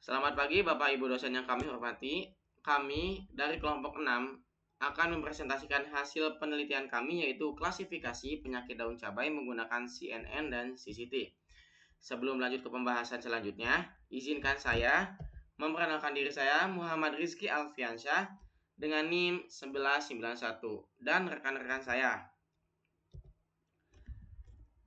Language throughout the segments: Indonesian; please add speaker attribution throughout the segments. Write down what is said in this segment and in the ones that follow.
Speaker 1: Selamat pagi Bapak Ibu dosen yang kami hormati. Kami dari kelompok 6 akan mempresentasikan hasil penelitian kami yaitu klasifikasi penyakit daun cabai menggunakan CNN dan CCT. Sebelum lanjut ke pembahasan selanjutnya, izinkan saya memperkenalkan diri saya Muhammad Rizky Alfiansyah dengan NIM 1191 dan rekan-rekan saya.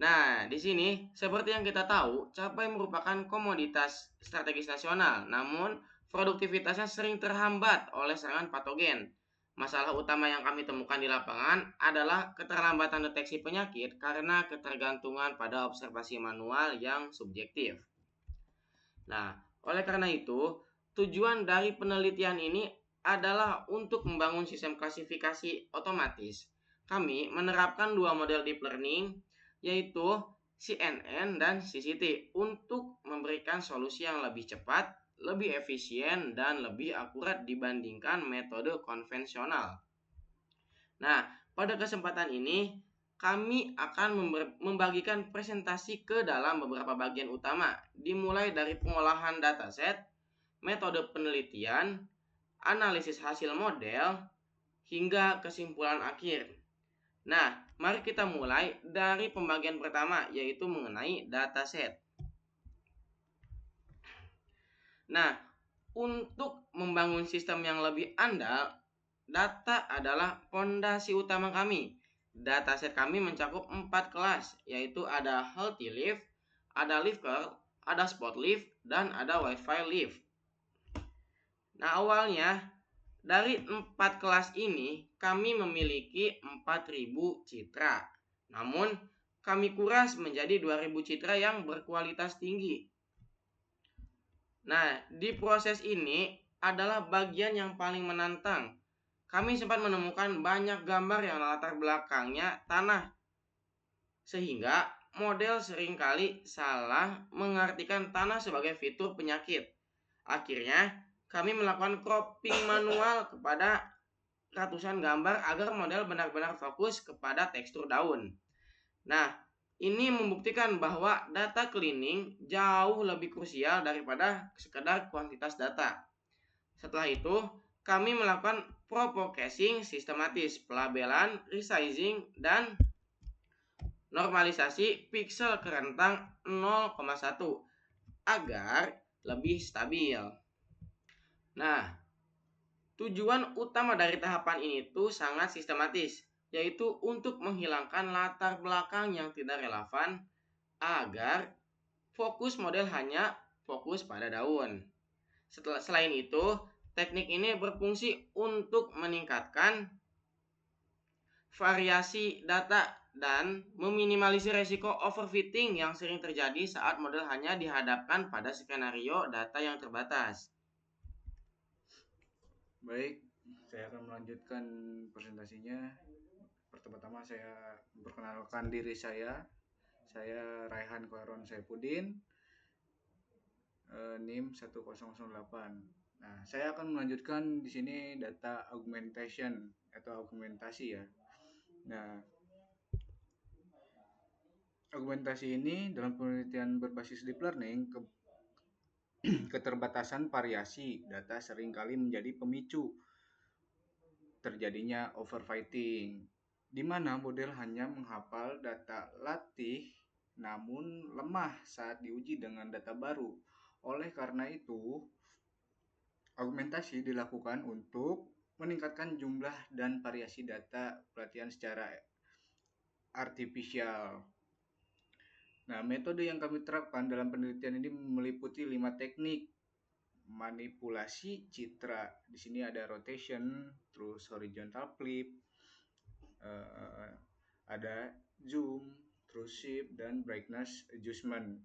Speaker 1: Nah, di sini seperti yang kita tahu, cabai merupakan komoditas strategis nasional, namun produktivitasnya sering terhambat oleh serangan patogen. Masalah utama yang kami temukan di lapangan adalah keterlambatan deteksi penyakit karena ketergantungan pada observasi manual yang subjektif. Nah, oleh karena itu, tujuan dari penelitian ini adalah untuk membangun sistem klasifikasi otomatis. Kami menerapkan dua model deep learning, yaitu CNN dan CCT, untuk memberikan solusi yang lebih cepat, lebih efisien, dan lebih akurat dibandingkan metode konvensional. Nah, pada kesempatan ini kami akan membagikan presentasi ke dalam beberapa bagian utama, dimulai dari pengolahan dataset, metode penelitian, analisis hasil model, hingga kesimpulan akhir. Nah, mari kita mulai dari pembagian pertama, yaitu mengenai dataset. Nah, untuk membangun sistem yang lebih andal, data adalah fondasi utama kami. Dataset kami mencakup 4 kelas, yaitu ada healthy leaf, ada leaf curl, ada spot leaf, dan ada Wi-Fi leaf. Nah, awalnya dari 4 kelas ini kami memiliki 4.000 citra. Namun, kami kuras menjadi 2.000 citra yang berkualitas tinggi. Nah, di proses ini adalah bagian yang paling menantang. Kami sempat menemukan banyak gambar yang latar belakangnya tanah, sehingga model seringkali salah mengartikan tanah sebagai fitur penyakit. Akhirnya, kami melakukan cropping manual kepada ratusan gambar agar model benar-benar fokus kepada tekstur daun. Nah, ini membuktikan bahwa data cleaning jauh lebih krusial daripada sekedar kuantitas data. Setelah itu, kami melakukan propagation sistematis, pelabelan, resizing, dan normalisasi pixel ke rentang 0,1 agar lebih stabil. Nah, tujuan utama dari tahapan ini tuh sangat sistematis, yaitu untuk menghilangkan latar belakang yang tidak relevan agar fokus model hanya fokus pada daun. Selain itu, teknik ini berfungsi untuk meningkatkan variasi data dan meminimalisir resiko overfitting yang sering terjadi saat model hanya dihadapkan pada skenario data yang terbatas.
Speaker 2: Baik, saya akan melanjutkan presentasinya. Pertama-tama saya memperkenalkan diri saya. Saya Raihan Khairon Saifuddin, NIM 1008. Nah, saya akan melanjutkan di sini data augmentation atau augmentasi ya. Nah, augmentasi ini dalam penelitian berbasis deep learning keterbatasan variasi data seringkali menjadi pemicu terjadinya overfitting, di mana model hanya menghafal data latih namun lemah saat diuji dengan data baru. Oleh karena itu, augmentasi dilakukan untuk meningkatkan jumlah dan variasi data pelatihan secara artifisial. Nah, metode yang kami terapkan dalam penelitian ini meliputi 5 teknik manipulasi citra. Di sini ada rotation, terus horizontal flip, ada zoom, terus shift, dan brightness adjustment.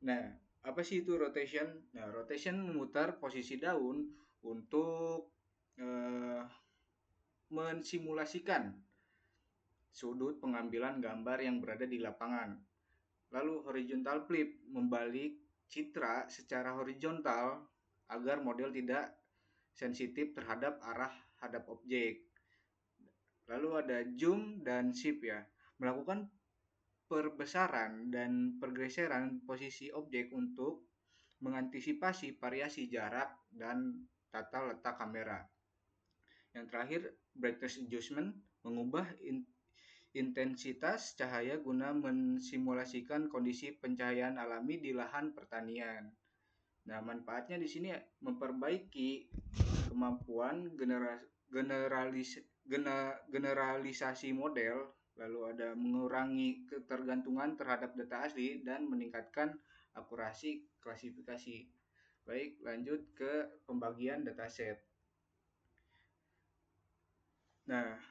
Speaker 2: Nah, apa sih itu rotation? Nah, rotation memutar posisi daun untuk mensimulasikan sudut pengambilan gambar yang berada di lapangan. Lalu horizontal flip membalik citra secara horizontal agar model tidak sensitif terhadap arah hadap objek. Lalu ada zoom dan shift ya, melakukan perbesaran dan pergeseran posisi objek untuk mengantisipasi variasi jarak dan tata letak kamera. Yang terakhir, brightness adjustment mengubah intensitas cahaya guna mensimulasikan kondisi pencahayaan alami di lahan pertanian. Nah, manfaatnya di sini memperbaiki kemampuan generalisasi model, lalu ada mengurangi ketergantungan terhadap data asli dan meningkatkan akurasi klasifikasi. Baik, lanjut ke pembagian dataset. Nah,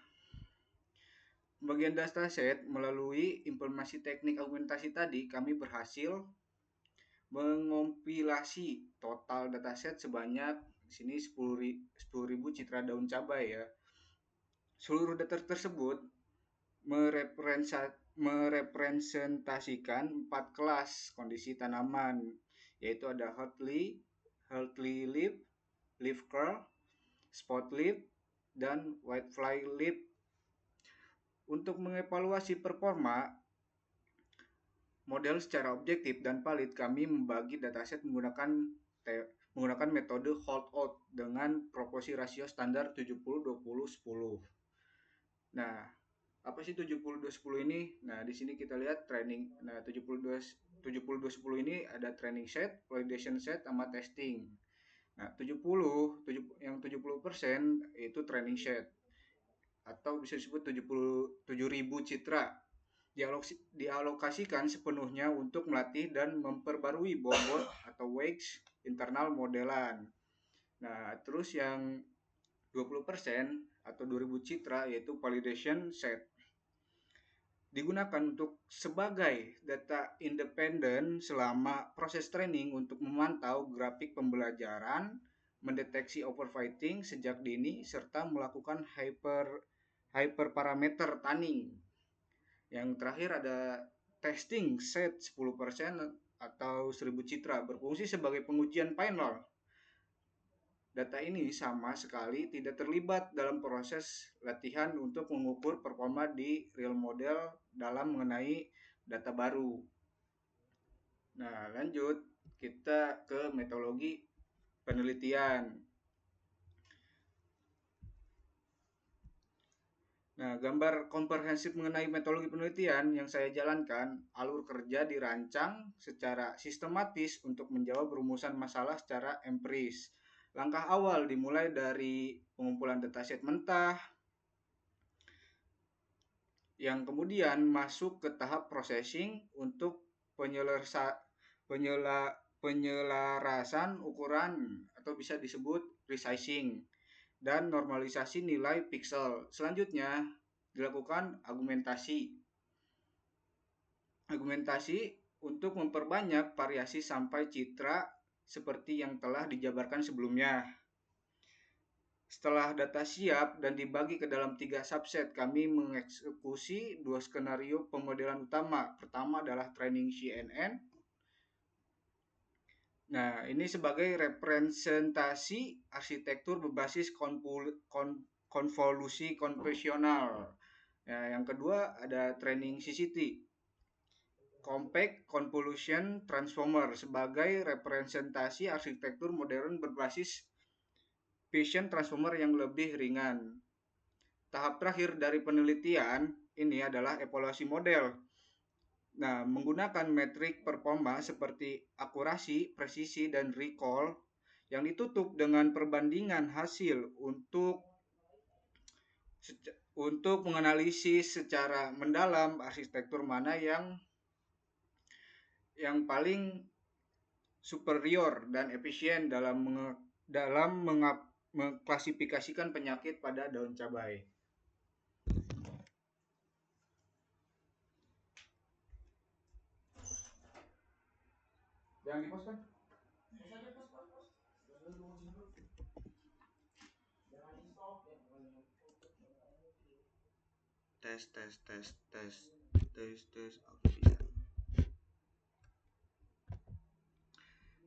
Speaker 2: pembagian dataset melalui informasi teknik argumentasi tadi, kami berhasil mengompilasi total dataset sebanyak di sini 10.000 citra daun cabai ya. Seluruh data tersebut merepresentasikan 4 kelas kondisi tanaman, yaitu ada healthy leaf, leaf curl, spot leaf, dan whitefly leaf. Untuk mengevaluasi performa model secara objektif dan valid, kami membagi dataset menggunakan metode holdout dengan proporsi rasio standar 70-20-10. Nah, apa sih 70-20-10 ini? Nah, di sini kita lihat training. Nah, 70-20-10 ini ada training set, validation set, sama testing. Nah, 70% itu training set atau bisa disebut 77.000 citra dialokasikan sepenuhnya untuk melatih dan memperbarui bobot atau weights internal modelan. Nah, terus yang 20% atau 2000 citra yaitu validation set digunakan untuk sebagai data independen selama proses training untuk memantau grafik pembelajaran, mendeteksi overfitting sejak dini, serta melakukan hyperparameter tanning. Yang terakhir ada testing set 10% atau 1000 citra berfungsi sebagai pengujian final. Data ini sama sekali tidak terlibat dalam proses latihan untuk mengukur performa di real model dalam mengenai data baru. Nah, lanjut kita ke metodologi penelitian. Nah, gambar komprehensif mengenai metodologi penelitian yang saya jalankan, alur kerja dirancang secara sistematis untuk menjawab rumusan masalah secara empiris. Langkah awal dimulai dari pengumpulan dataset mentah, yang kemudian masuk ke tahap processing untuk penyelarasan ukuran atau bisa disebut resizing dan normalisasi nilai pixel. Selanjutnya dilakukan argumentasi untuk memperbanyak variasi sampai citra seperti yang telah dijabarkan sebelumnya. Setelah data siap dan dibagi ke dalam 3 subset, kami mengeksekusi 2 skenario pemodelan utama. Pertama adalah training CNN. Nah, ini sebagai representasi arsitektur berbasis konvolusi konvensional. Nah, yang kedua ada training CCT, Compact Convolution Transformer, sebagai representasi arsitektur modern berbasis Bayesian Transformer yang lebih ringan. Tahap terakhir dari penelitian ini adalah evaluasi model. Nah, menggunakan metrik performa seperti akurasi, presisi, dan recall yang ditutup dengan perbandingan hasil untuk menganalisis secara mendalam arsitektur mana yang paling superior dan efisien dalam mengklasifikasikan penyakit pada daun cabai. Jangan di-post kan?
Speaker 1: Tes. Oke, bisa.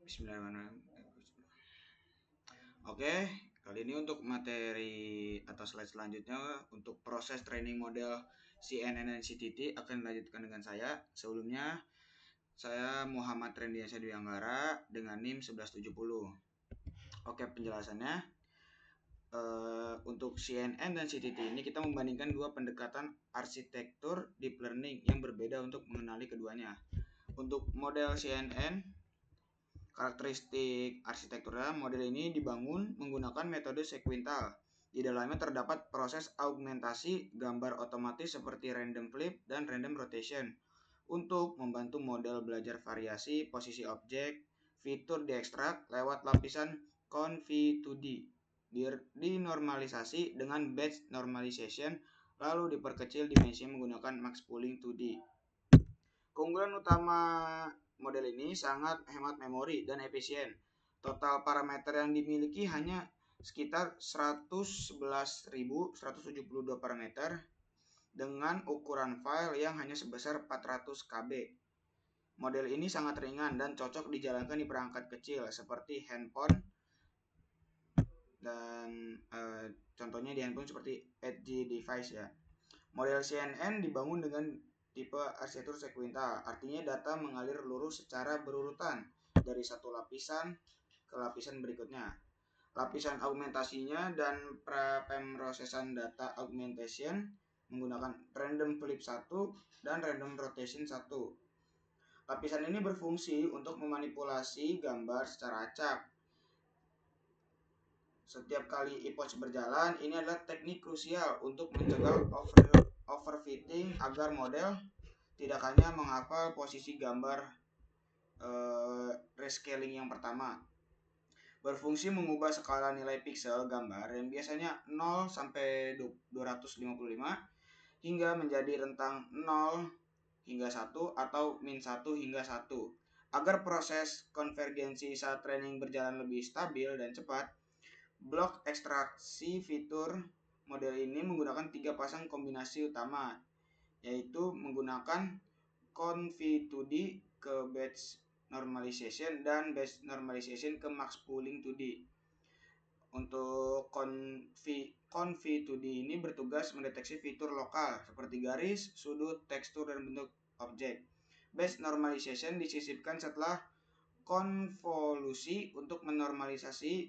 Speaker 1: Bismillahirrahmanirrahim. Oke, kali ini untuk materi atau slide selanjutnya untuk proses training model CNN dan CTT akan dilanjutkan dengan saya. Sebelumnya
Speaker 2: Saya Muhammad Rendiansyah Dwi Anggara dengan NIM 1170. Oke, penjelasannya. Untuk CNN dan CTT ini kita membandingkan dua pendekatan arsitektur deep learning yang berbeda untuk mengenali keduanya. Untuk model CNN, karakteristik arsitekturnya, model ini dibangun menggunakan metode sekuental. Di dalamnya terdapat proses augmentasi gambar otomatis seperti random flip dan random rotation untuk membantu model belajar variasi posisi objek. Fitur diekstrak lewat lapisan conv2d, dinormalisasi dengan batch normalization, lalu diperkecil dimensinya menggunakan max pooling 2D. Keunggulan utama model ini sangat hemat memori dan efisien. Total parameter yang dimiliki hanya sekitar 111.172 parameter dengan ukuran file yang hanya sebesar 400 KB. Model ini sangat ringan dan cocok dijalankan di perangkat kecil seperti handphone dan contohnya di handphone seperti Edge device ya. Model CNN dibangun dengan tipe arsitektur sekuental, artinya data mengalir lurus secara berurutan dari satu lapisan ke lapisan berikutnya. Lapisan augmentasinya dan pemrosesan data augmentation menggunakan random flip 1 dan random rotation 1. Lapisan ini berfungsi untuk memanipulasi gambar secara acak. Setiap kali epoch berjalan, ini adalah teknik krusial untuk mencegah overfitting agar model tidak hanya menghafal posisi gambar rescaling yang pertama. Berfungsi mengubah skala nilai piksel gambar yang biasanya 0 sampai 255 hingga menjadi rentang 0 hingga 1 atau min 1 hingga 1. Agar proses konvergensi saat training berjalan lebih stabil dan cepat, blok ekstraksi fitur model ini menggunakan 3 pasang kombinasi utama, yaitu menggunakan conv2d ke batch normalization dan batch normalization ke max pooling 2d. Untuk conv2d ini bertugas mendeteksi fitur lokal seperti garis, sudut, tekstur, dan bentuk objek. Batch normalization disisipkan setelah konvolusi untuk menormalisasi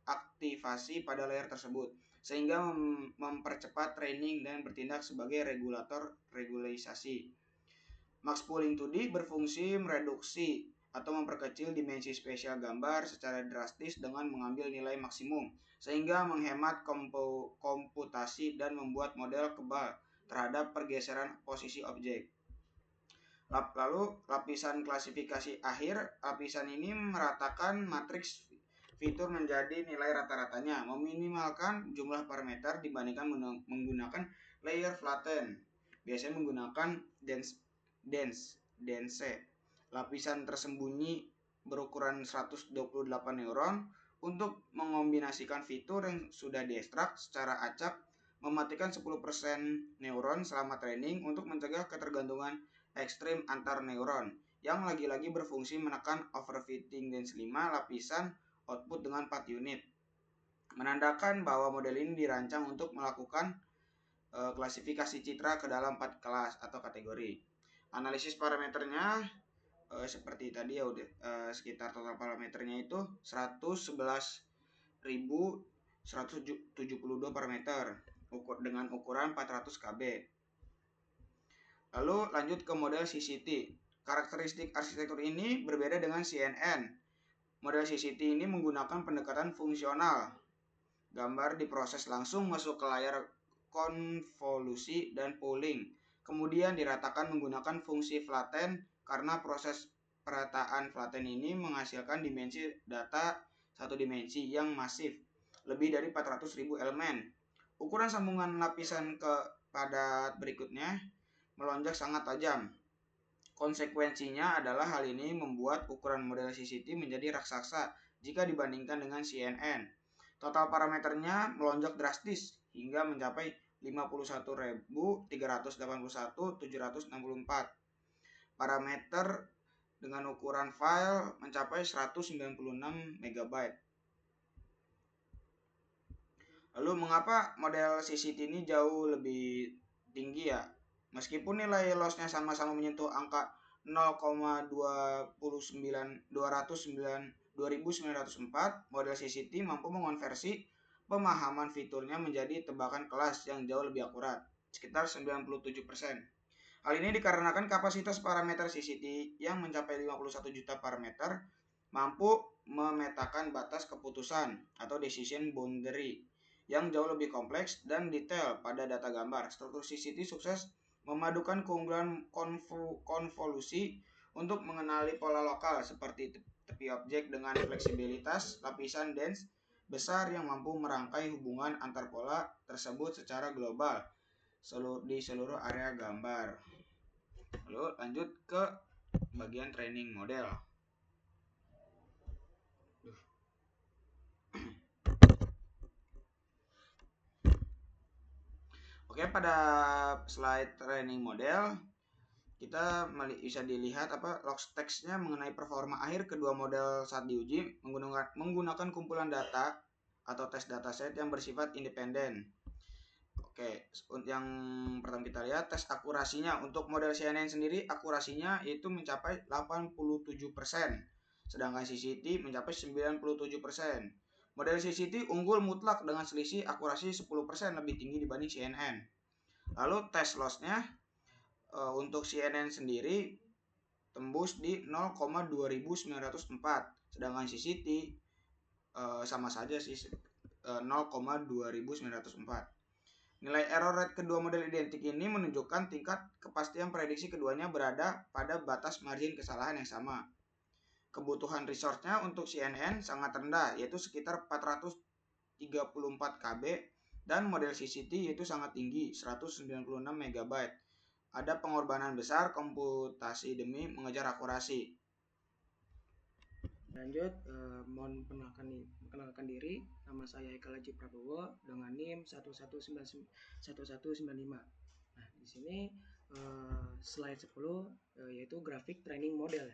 Speaker 2: aktivasi pada layer tersebut, sehingga mempercepat training dan bertindak sebagai regulator regulasi. Max pooling 2D berfungsi mereduksi atau memperkecil dimensi spesial gambar secara drastis dengan mengambil nilai maksimum, sehingga menghemat komputasi dan membuat model kebal terhadap pergeseran posisi objek. Lalu lapisan klasifikasi akhir, lapisan ini meratakan matriks fitur menjadi nilai rata-ratanya, meminimalkan jumlah parameter dibandingkan menggunakan layer flatten. Biasanya menggunakan dense. Lapisan tersembunyi berukuran 128 neuron untuk mengombinasikan fitur yang sudah diekstrak secara acak, mematikan 10% neuron selama training untuk mencegah ketergantungan ekstrim antar neuron, yang lagi-lagi berfungsi menekan overfitting dense 5 lapisan output dengan 4 unit, menandakan bahwa model ini dirancang untuk melakukan klasifikasi citra ke dalam 4 kelas atau kategori. Analisis parameternya seperti tadi ya udah sekitar total parameternya itu 111.172 parameter dengan ukuran 400 KB. Lalu lanjut ke model CCT. Karakteristik arsitektur ini berbeda dengan CNN. Model CCT ini menggunakan pendekatan fungsional. Gambar diproses langsung masuk ke layar konvolusi dan pooling. Kemudian diratakan menggunakan fungsi flatten karena proses perataan flatten ini menghasilkan dimensi data satu dimensi yang masif, lebih dari 400.000 elemen. Ukuran sambungan lapisan ke padat berikutnya melonjak sangat tajam. Konsekuensinya adalah hal ini membuat ukuran model CCT menjadi raksasa jika dibandingkan dengan CNN. Total parameternya melonjak drastis hingga mencapai 51.381.764 parameter dengan ukuran file mencapai 196 MB. Lalu mengapa model CCT ini jauh lebih tinggi ya? Meskipun nilai lossnya sama-sama menyentuh angka 2904, model CCT mampu mengonversi pemahaman fiturnya menjadi tebakan kelas yang jauh lebih akurat, sekitar 97%. Hal ini dikarenakan kapasitas parameter CCT yang mencapai 51 juta parameter mampu memetakan batas keputusan atau decision boundary yang jauh lebih kompleks dan detail pada data gambar. Struktur CCT sukses memadukan keunggulan konvolusi untuk mengenali pola lokal seperti tepi objek dengan fleksibilitas lapisan dense besar yang mampu merangkai hubungan antar pola tersebut secara global di seluruh area gambar. Lalu lanjut ke bagian training model. Oke, pada slide training model kita bisa dilihat log text-nya mengenai performa akhir kedua model saat diuji menggunakan kumpulan data atau tes dataset yang bersifat independen. Oke, yang pertama kita lihat tes akurasinya. Untuk model CNN sendiri akurasinya itu mencapai 87%, sedangkan CCT mencapai 97%. Model CCT unggul mutlak dengan selisih akurasi 10% lebih tinggi dibanding CNN. Lalu tes loss-nya untuk CNN sendiri tembus di 0,2904, sedangkan CCT sama saja sih 0,2904. Nilai error rate kedua model identik ini menunjukkan tingkat kepastian prediksi keduanya berada pada batas margin kesalahan yang sama. Kebutuhan resource-nya untuk CNN sangat rendah, yaitu sekitar 434 KB, dan model CCT yaitu sangat tinggi, 196 MB. Ada pengorbanan besar komputasi demi mengejar akurasi.
Speaker 3: Lanjut, mohon perkenalkan diri. Nama saya Eka Laji Prabowo dengan NIM 1195. Nah, di sini slide 10 yaitu grafik training model.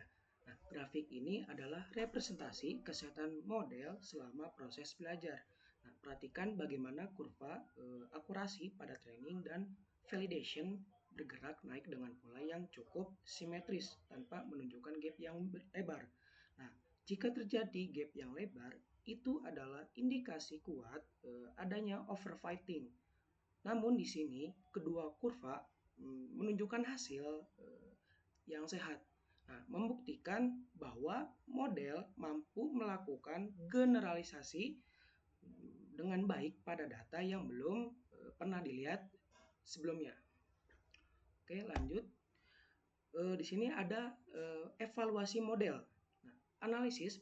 Speaker 3: Nah, grafik ini adalah representasi kesehatan model selama proses belajar. Nah, perhatikan bagaimana kurva akurasi pada training dan validation bergerak naik dengan pola yang cukup simetris tanpa menunjukkan gap yang lebar. Nah, jika terjadi gap yang lebar, itu adalah indikasi kuat adanya overfitting. Namun di sini kedua kurva menunjukkan hasil yang sehat. Nah, membuktikan bahwa model mampu melakukan generalisasi dengan baik pada data yang belum pernah dilihat sebelumnya. Oke, lanjut. Di sini ada evaluasi model. Analisis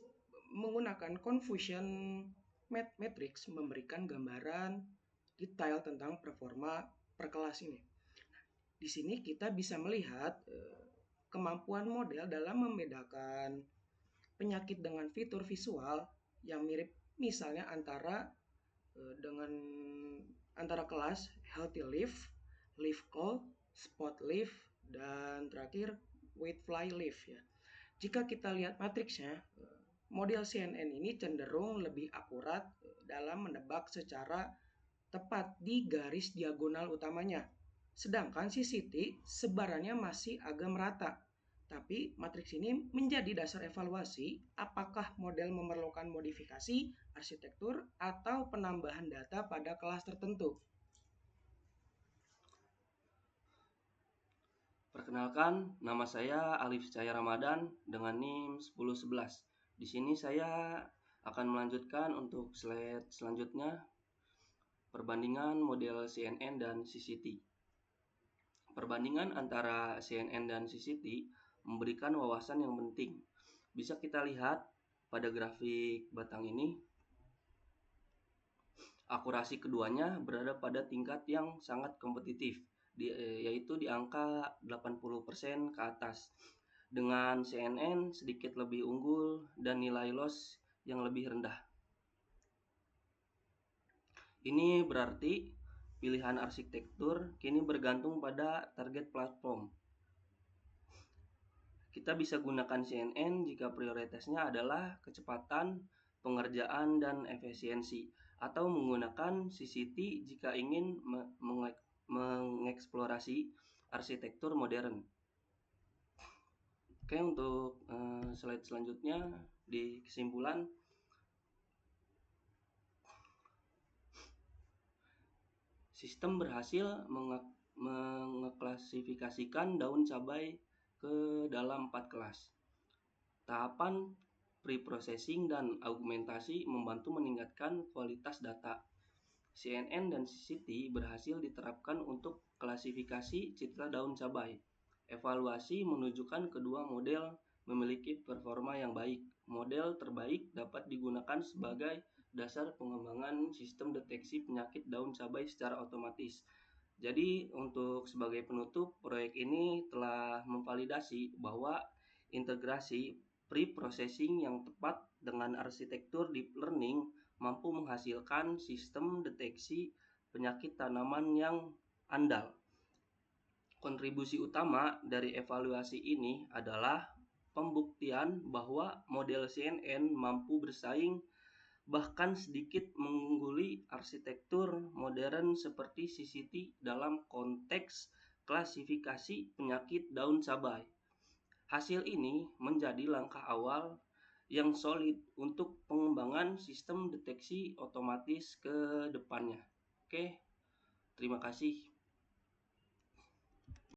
Speaker 3: menggunakan confusion matrix memberikan gambaran detail tentang performa per kelas ini. Di sini kita bisa melihat kemampuan model dalam membedakan penyakit dengan fitur visual yang mirip, misalnya antara kelas healthy leaf, leaf cold, spot leaf, dan terakhir whitefly leaf ya. Jika kita lihat matriksnya, model CNN ini cenderung lebih akurat dalam menebak secara tepat di garis diagonal utamanya. Sedangkan CCT sebarannya masih agak merata. Tapi matriks ini menjadi dasar evaluasi apakah model memerlukan modifikasi arsitektur atau penambahan data pada kelas tertentu.
Speaker 4: Perkenalkan, nama saya Alif Cahaya Ramadan dengan NIM 1011. Di sini saya akan melanjutkan untuk slide selanjutnya, perbandingan model CNN dan CCT. Perbandingan antara CNN dan CCT memberikan wawasan yang penting. Bisa kita lihat pada grafik batang ini, akurasi keduanya berada pada tingkat yang sangat kompetitif, yaitu di angka 80% ke atas, dengan CNN sedikit lebih unggul dan nilai loss yang lebih rendah. Ini berarti pilihan arsitektur kini bergantung pada target platform. Kita bisa gunakan CNN jika prioritasnya adalah kecepatan, pengerjaan, dan efisiensi, atau menggunakan CCT jika ingin mengeksplorasi arsitektur modern. Oke, untuk slide selanjutnya di kesimpulan, sistem berhasil mengeklasifikasikan daun cabai ke dalam 4 kelas. Tahapan pre-processing dan augmentasi membantu meningkatkan kualitas data. CNN dan CCT berhasil diterapkan untuk klasifikasi citra daun cabai. Evaluasi menunjukkan kedua model memiliki performa yang baik. Model terbaik dapat digunakan sebagai dasar pengembangan sistem deteksi penyakit daun cabai secara otomatis. Jadi untuk sebagai penutup, proyek ini telah memvalidasi bahwa integrasi pre-processing yang tepat dengan arsitektur deep learning mampu menghasilkan sistem deteksi penyakit tanaman yang andal. Kontribusi utama dari evaluasi ini adalah pembuktian bahwa model CNN mampu bersaing, bahkan sedikit mengungguli arsitektur modern seperti CCT dalam konteks klasifikasi penyakit daun cabai. Hasil ini menjadi langkah awal yang solid untuk pengembangan sistem deteksi otomatis ke depannya. Oke, terima kasih.